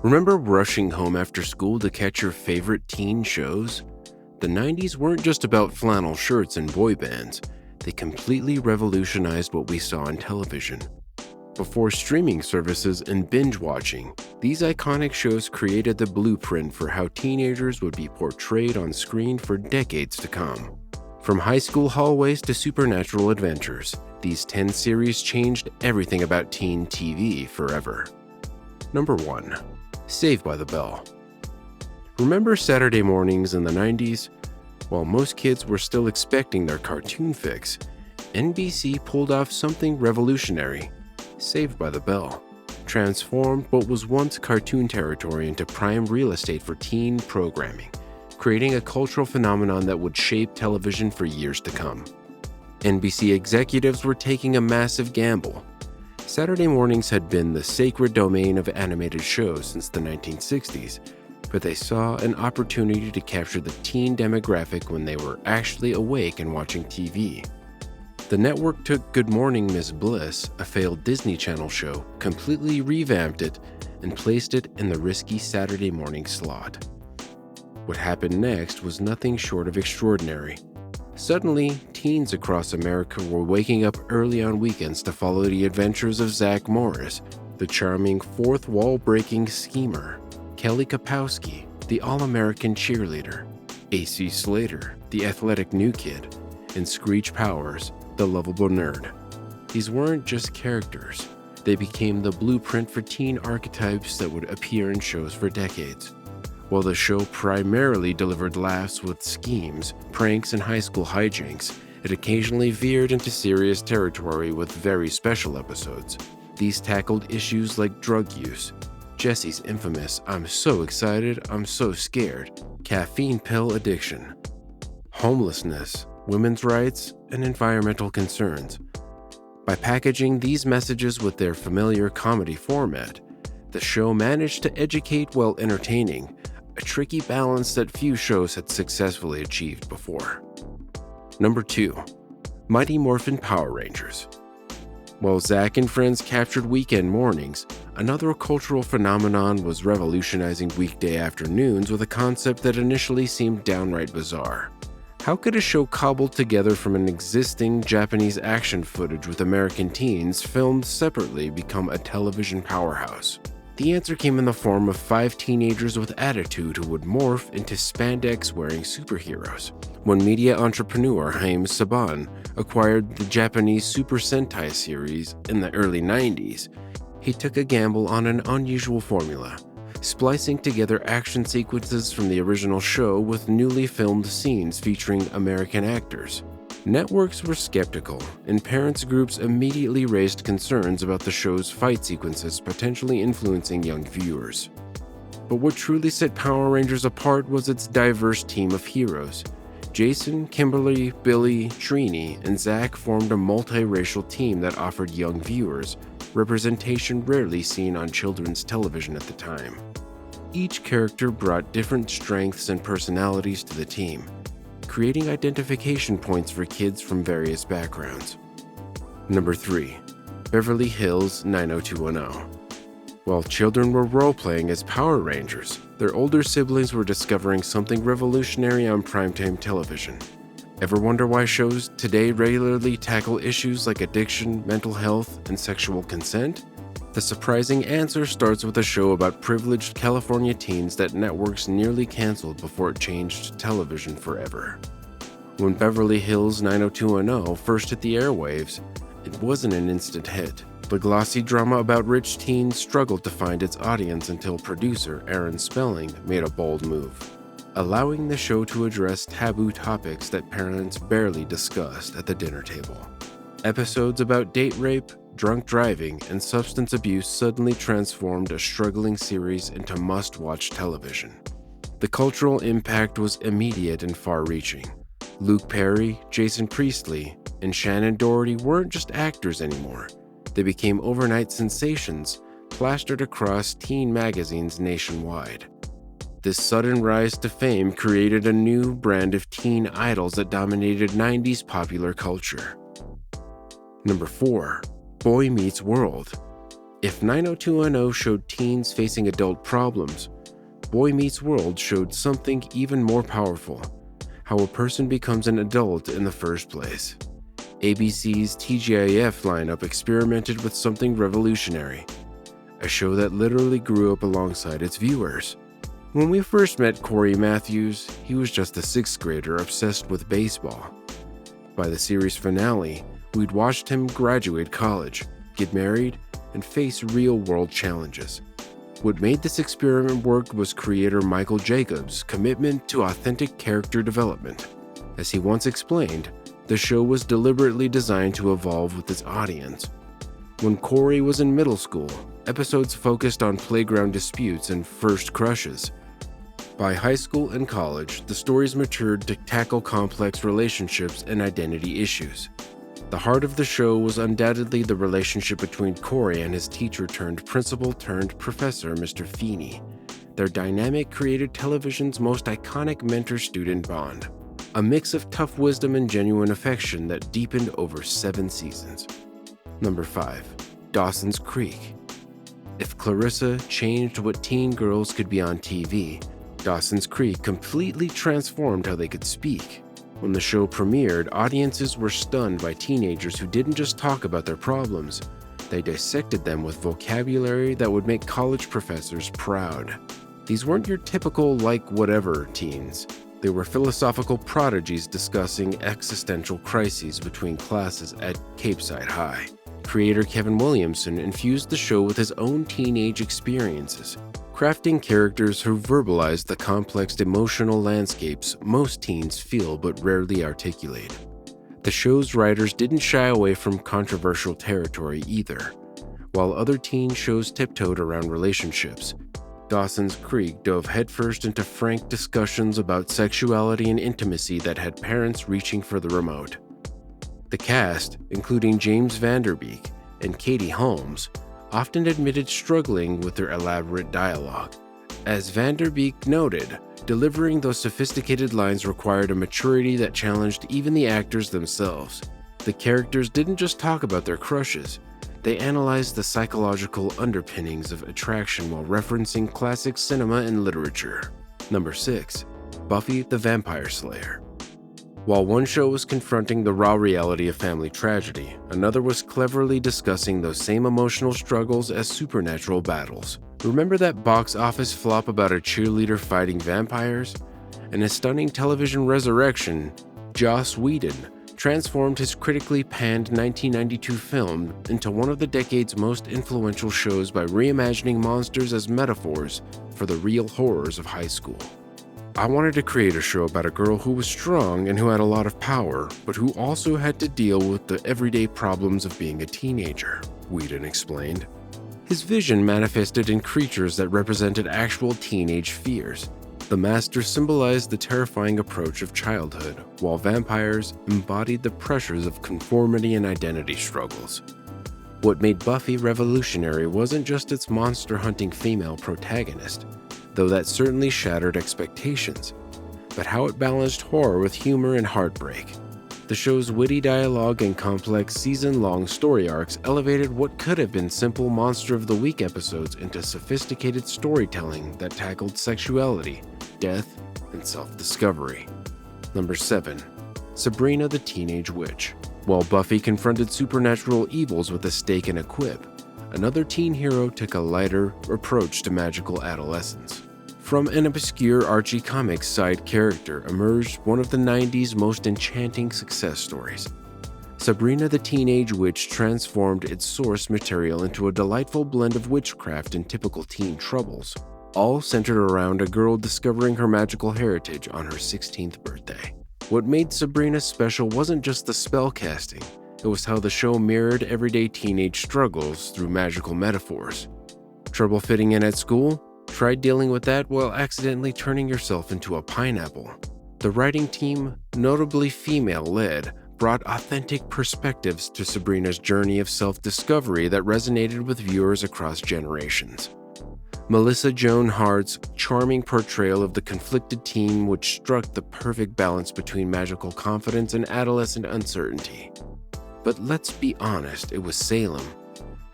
Remember rushing home after school to catch your favorite teen shows? The 90s weren't just about flannel shirts and boy bands. They completely revolutionized what we saw on television. Before streaming services and binge watching, these iconic shows created the blueprint for how teenagers would be portrayed on screen for decades to come. From high school hallways to supernatural adventures, these 10 series changed everything about teen TV forever. Number 1. Saved by the Bell. Remember Saturday mornings in the 90s? While most kids were still expecting their cartoon fix, NBC pulled off something revolutionary. Saved by the Bell transformed what was once cartoon territory into prime real estate for teen programming, creating a cultural phenomenon that would shape television for years to come. NBC executives were taking a massive gamble. Saturday mornings had been the sacred domain of animated shows since the 1960s, but they saw an opportunity to capture the teen demographic when they were actually awake and watching TV. The network took Good Morning Miss Bliss, a failed Disney Channel show, completely revamped it, and placed it in the risky Saturday morning slot. What happened next was nothing short of extraordinary. Suddenly, teens across America were waking up early on weekends to follow the adventures of Zach Morris, the charming fourth-wall-breaking schemer, Kelly Kapowski, the all-American cheerleader, AC Slater, the athletic new kid, and Screech Powers, the lovable nerd. These weren't just characters. They became the blueprint for teen archetypes that would appear in shows for decades. While the show primarily delivered laughs with schemes, pranks, and high school hijinks, it occasionally veered into serious territory with very special episodes. These tackled issues like drug use, Jesse's infamous "I'm so excited, I'm so scared" caffeine pill addiction, homelessness, women's rights, and environmental concerns. By packaging these messages with their familiar comedy format, the show managed to educate while entertaining, a tricky balance that few shows had successfully achieved before. Number 2. Mighty Morphin Power Rangers. While Zach and friends captured weekend mornings, another cultural phenomenon was revolutionizing weekday afternoons with a concept that initially seemed downright bizarre. How could a show cobbled together from an existing Japanese action footage with American teens filmed separately become a television powerhouse? The answer came in the form of 5 teenagers with attitude who would morph into spandex-wearing superheroes. When media entrepreneur Haim Saban acquired the Japanese Super Sentai series in the early 90s, he took a gamble on an unusual formula, splicing together action sequences from the original show with newly filmed scenes featuring American actors. Networks were skeptical, and parents groups immediately raised concerns about the show's fight sequences potentially influencing young viewers. But what truly set Power Rangers apart was its diverse team of heroes. Jason, Kimberly, Billy, Trini, and Zach formed a multiracial team that offered young viewers representation rarely seen on children's television at the time. Each character brought different strengths and personalities to the team, creating identification points for kids from various backgrounds. Number 3. Beverly Hills 90210. While children were role-playing as Power Rangers, their older siblings were discovering something revolutionary on primetime television. Ever wonder why shows today regularly tackle issues like addiction, mental health, and sexual consent? The surprising answer starts with a show about privileged California teens that networks nearly canceled before it changed television forever. When Beverly Hills 90210 first hit the airwaves, it wasn't an instant hit. The glossy drama about rich teens struggled to find its audience until producer Aaron Spelling made a bold move, allowing the show to address taboo topics that parents barely discussed at the dinner table. Episodes about date rape, drunk driving, and substance abuse suddenly transformed a struggling series into must-watch television. The cultural impact was immediate and far-reaching. Luke Perry, Jason Priestley, and Shannon Doherty weren't just actors anymore. They became overnight sensations, plastered across teen magazines nationwide. This sudden rise to fame created a new brand of teen idols that dominated 90s popular culture. Number 4. Boy Meets World. If 90210 showed teens facing adult problems, Boy Meets World showed something even more powerful: how a person becomes an adult in the first place. ABC's TGIF lineup experimented with something revolutionary, a show that literally grew up alongside its viewers. When we first met Corey Matthews, he was just a 6th grader obsessed with baseball. By the series finale, we'd watched him graduate college, get married, and face real-world challenges. What made this experiment work was creator Michael Jacobs' commitment to authentic character development. As he once explained, the show was deliberately designed to evolve with its audience. When Corey was in middle school, episodes focused on playground disputes and first crushes. By high school and college, the stories matured to tackle complex relationships and identity issues. The heart of the show was undoubtedly the relationship between Corey and his teacher-turned-principal-turned-professor, Mr. Feeney. Their dynamic created television's most iconic mentor-student bond, a mix of tough wisdom and genuine affection that deepened over 7 seasons. Number 5. Dawson's Creek. If Clarissa changed what teen girls could be on TV, Dawson's Creek completely transformed how they could speak. When the show premiered, audiences were stunned by teenagers who didn't just talk about their problems, they dissected them with vocabulary that would make college professors proud. These weren't your typical like-whatever teens. They were philosophical prodigies discussing existential crises between classes at Capeside High. Creator Kevin Williamson infused the show with his own teenage experiences, crafting characters who verbalize the complex emotional landscapes most teens feel but rarely articulate. The show's writers didn't shy away from controversial territory either. While other teen shows tiptoed around relationships, Dawson's Creek dove headfirst into frank discussions about sexuality and intimacy that had parents reaching for the remote. The cast, including James Van Der Beek and Katie Holmes, often admitted struggling with their elaborate dialogue. As Van Der Beek noted, delivering those sophisticated lines required a maturity that challenged even the actors themselves. The characters didn't just talk about their crushes, they analyzed the psychological underpinnings of attraction while referencing classic cinema and literature. Number 6. Buffy the Vampire Slayer. While one show was confronting the raw reality of family tragedy, another was cleverly discussing those same emotional struggles as supernatural battles. Remember that box office flop about a cheerleader fighting vampires? In a stunning television resurrection, Joss Whedon transformed his critically panned 1992 film into one of the decade's most influential shows by reimagining monsters as metaphors for the real horrors of high school. I wanted to create a show about a girl who was strong and who had a lot of power, but who also had to deal with the everyday problems of being a teenager, Whedon explained. His vision manifested in creatures that represented actual teenage fears. The Masters symbolized the terrifying approach of childhood, while vampires embodied the pressures of conformity and identity struggles. What made Buffy revolutionary wasn't just its monster-hunting female protagonist, though that certainly shattered expectations, but how it balanced horror with humor and heartbreak. The show's witty dialogue and complex season-long story arcs elevated what could have been simple Monster of the Week episodes into sophisticated storytelling that tackled sexuality, death, and self-discovery. Number 7. Sabrina the Teenage Witch. While Buffy confronted supernatural evils with a stake and a quip, another teen hero took a lighter approach to magical adolescence. From an obscure Archie Comics side character emerged one of the 90s most enchanting success stories. Sabrina the Teenage Witch transformed its source material into a delightful blend of witchcraft and typical teen troubles, all centered around a girl discovering her magical heritage on her 16th birthday. What made Sabrina special wasn't just the spellcasting, it was how the show mirrored everyday teenage struggles through magical metaphors. Trouble fitting in at school? Try dealing with that while accidentally turning yourself into a pineapple. The writing team, notably female-led, brought authentic perspectives to Sabrina's journey of self-discovery that resonated with viewers across generations. Melissa Joan Hart's charming portrayal of the conflicted teen which struck the perfect balance between magical confidence and adolescent uncertainty. But let's be honest, it was Salem.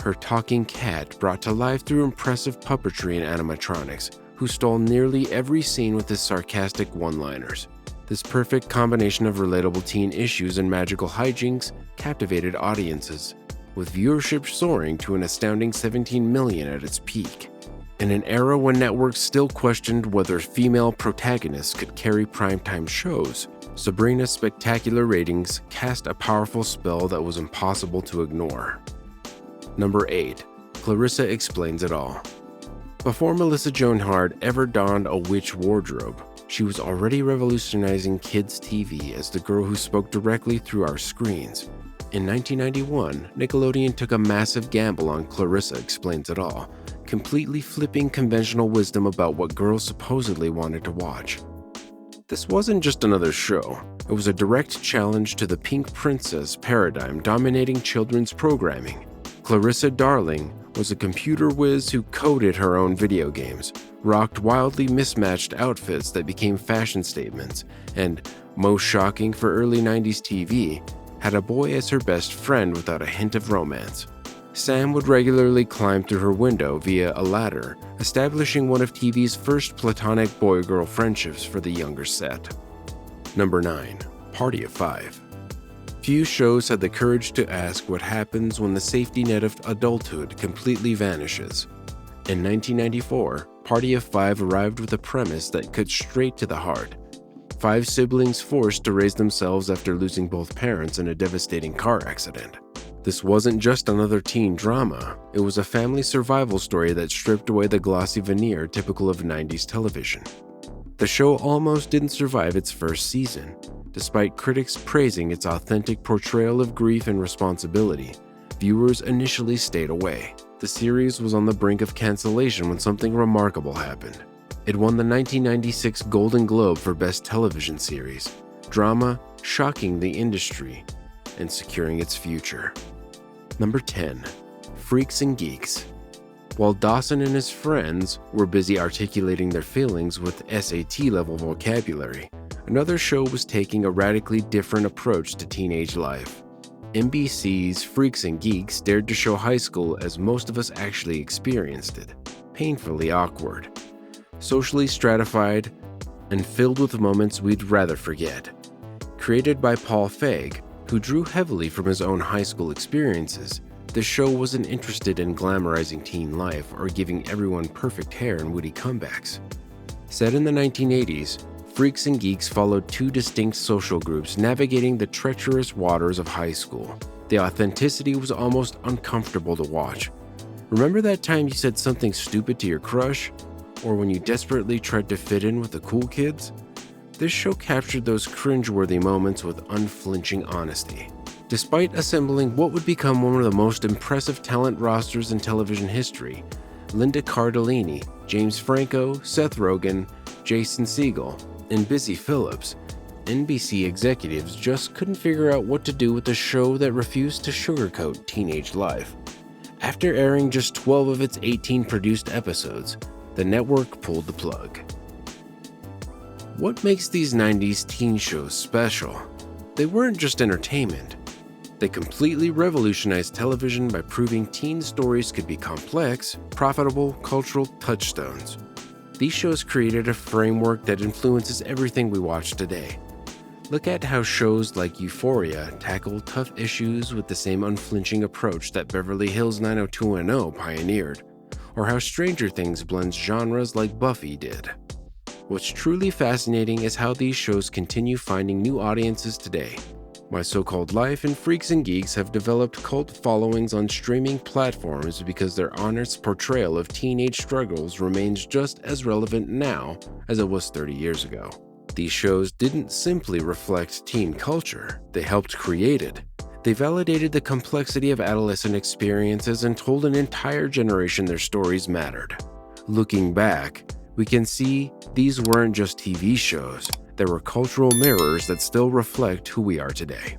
her talking cat brought to life through impressive puppetry and animatronics, who stole nearly every scene with his sarcastic one-liners. This perfect combination of relatable teen issues and magical hijinks captivated audiences, with viewership soaring to an astounding 17 million at its peak. In an era when networks still questioned whether female protagonists could carry primetime shows, Sabrina's spectacular ratings cast a powerful spell that was impossible to ignore. Number 8. Clarissa Explains It All. Before Melissa Joan Hart ever donned a witch wardrobe, she was already revolutionizing kids' TV as the girl who spoke directly through our screens. In 1991, Nickelodeon took a massive gamble on Clarissa Explains It All, completely flipping conventional wisdom about what girls supposedly wanted to watch. This wasn't just another show, it was a direct challenge to the Pink Princess paradigm dominating children's programming. Clarissa Darling was a computer whiz who coded her own video games, rocked wildly mismatched outfits that became fashion statements, and, most shocking for early 90s TV, had a boy as her best friend without a hint of romance. Sam would regularly climb through her window via a ladder, establishing one of TV's first platonic boy-girl friendships for the younger set. Number 9. Party of Five. Few shows had the courage to ask what happens when the safety net of adulthood completely vanishes. In 1994, Party of Five arrived with a premise that cut straight to the heart. 5 siblings forced to raise themselves after losing both parents in a devastating car accident. This wasn't just another teen drama, it was a family survival story that stripped away the glossy veneer typical of 90s television. The show almost didn't survive its first season. Despite critics praising its authentic portrayal of grief and responsibility, viewers initially stayed away. The series was on the brink of cancellation when something remarkable happened. It won the 1996 Golden Globe for Best Television Series, drama shocking the industry and securing its future. Number 10. Freaks and Geeks. While Dawson and his friends were busy articulating their feelings with SAT-level vocabulary, another show was taking a radically different approach to teenage life. NBC's Freaks and Geeks dared to show high school as most of us actually experienced it, painfully awkward, socially stratified, and filled with moments we'd rather forget. Created by Paul Feig, who drew heavily from his own high school experiences, the show wasn't interested in glamorizing teen life or giving everyone perfect hair and witty comebacks. Set in the 1980s, Freaks and Geeks followed 2 distinct social groups navigating the treacherous waters of high school. The authenticity was almost uncomfortable to watch. Remember that time you said something stupid to your crush? Or when you desperately tried to fit in with the cool kids? This show captured those cringeworthy moments with unflinching honesty. Despite assembling what would become one of the most impressive talent rosters in television history, Linda Cardellini, James Franco, Seth Rogen, Jason Segel, and Busy Phillips, NBC executives just couldn't figure out what to do with a show that refused to sugarcoat teenage life. After airing just 12 of its 18 produced episodes, the network pulled the plug. What makes these 90s teen shows special? They weren't just entertainment. They completely revolutionized television by proving teen stories could be complex, profitable cultural touchstones. These shows created a framework that influences everything we watch today. Look at how shows like Euphoria tackle tough issues with the same unflinching approach that Beverly Hills 90210 pioneered, or how Stranger Things blends genres like Buffy did. What's truly fascinating is how these shows continue finding new audiences today. My So-Called Life and Freaks and Geeks have developed cult followings on streaming platforms because their honest portrayal of teenage struggles remains just as relevant now as it was 30 years ago. These shows didn't simply reflect teen culture, they helped create it. They validated the complexity of adolescent experiences and told an entire generation their stories mattered. Looking back, we can see these weren't just TV shows, they were cultural mirrors that still reflect who we are today.